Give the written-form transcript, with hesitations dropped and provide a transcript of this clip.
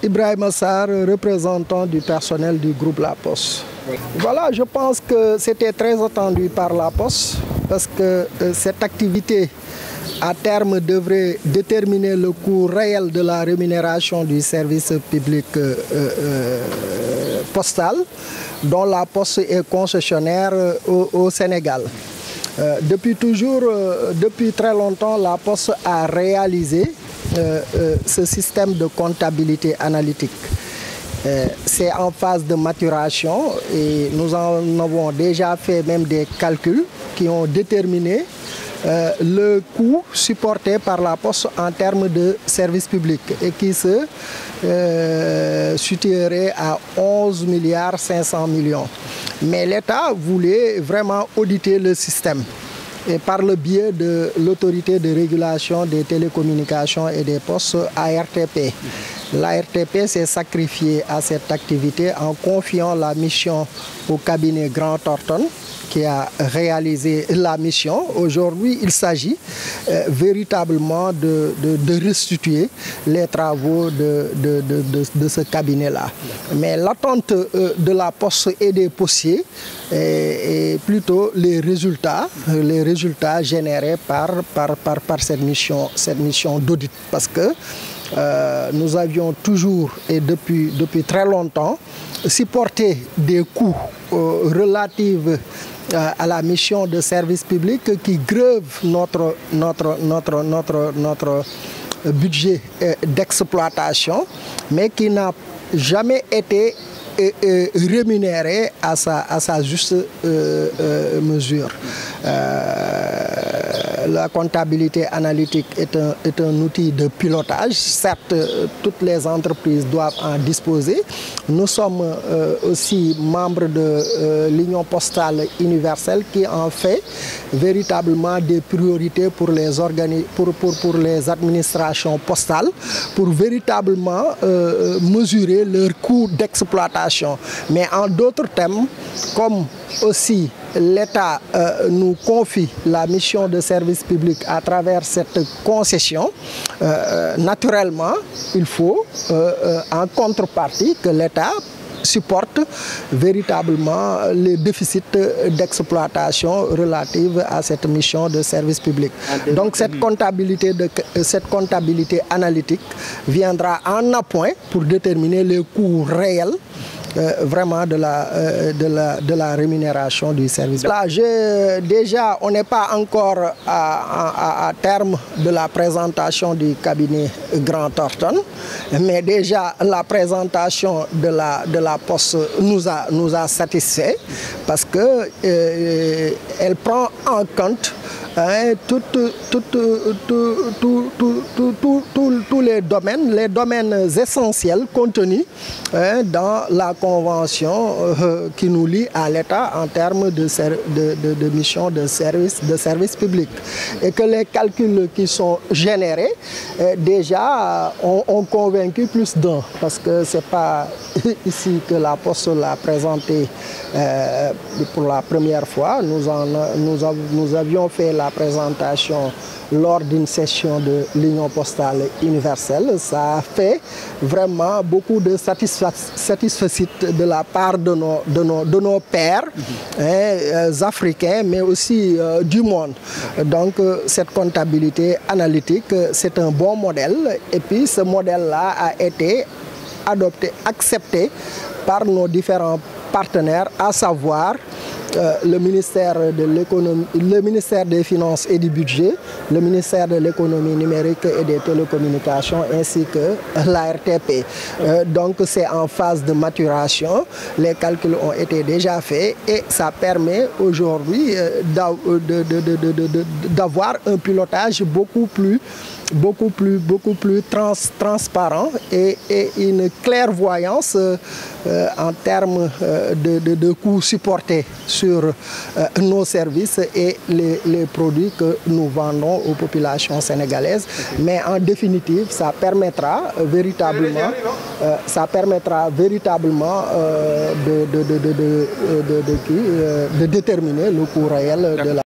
Ibrahima Sarr, représentant du personnel du groupe La Poste. Voilà, je pense que c'était très attendu par La Poste parce que cette activité à terme devrait déterminer le coût réel de la rémunération du service public postal dont La Poste est concessionnaire au Sénégal. Depuis très longtemps, La Poste a réalisé ce système de comptabilité analytique. C'est en phase de maturation et nous en avons déjà fait même des calculs qui ont déterminé le coût supporté par La Poste en termes de service public et qui se situerait à 11 milliards 500 millions. Mais l'État voulait vraiment auditer le système et par le biais de l'autorité de régulation des télécommunications et des postes, ARTP. L'ARTP s'est sacrifiée à cette activité en confiant la mission au cabinet Grant Thornton qui a réalisé la mission. Aujourd'hui, il s'agit véritablement de restituer les travaux de ce cabinet-là. Mais l'attente de La Poste et des postiers est plutôt les résultats générés par cette mission d'audit. Parce que nous avions toujours et depuis très longtemps supporté des coûts relatifs à la mission de service public qui greuvent notre budget d'exploitation, mais qui n'a jamais été rémunéré à sa juste mesure. La comptabilité analytique est un outil de pilotage. Certes, toutes les entreprises doivent en disposer. Nous sommes aussi membres de l'Union postale universelle qui en fait véritablement des priorités pour les administrations postales, pour véritablement mesurer leur coût d'exploitation. Mais en d'autres termes, comme aussi l'État nous confie la mission de service public à travers cette concession, naturellement, il faut en contrepartie que l'État supporte véritablement les déficits d'exploitation relatifs à cette mission de service public. Donc cette comptabilité analytique viendra en appoint pour déterminer les coûts réels vraiment de la rémunération du service. Là, déjà, on n'est pas encore à terme de la présentation du cabinet Grant Thornton, mais déjà la présentation de la Poste nous a satisfait parce que elle prend en compte tous les domaines essentiels contenus dans la convention qui nous lie à l'État en termes de mission de service public. Et que les calculs qui sont générés déjà ont convaincu plus d'un, parce que ce n'est pas ici que La Poste l'a présenté pour la première fois. Nous avions fait la présentation lors d'une session de l'Union postale universelle. Ça a fait vraiment beaucoup de satisfaction de la part de nos pairs africains, mais aussi du monde. Donc cette comptabilité analytique, c'est un bon modèle. Et puis ce modèle-là a été adopté, accepté par nos différents partenaires, à savoir le ministère de l'économie, le ministère des Finances et du Budget, le ministère de l'économie numérique et des télécommunications ainsi que l'ARTP. Donc c'est en phase de maturation, les calculs ont été déjà faits et ça permet aujourd'hui d'avoir un pilotage beaucoup plus transparent et une clairvoyance en termes de coûts supportés sur nos services et les produits que nous vendons aux populations sénégalaises. Mais en définitive, ça permettra véritablement de déterminer le coût réel de la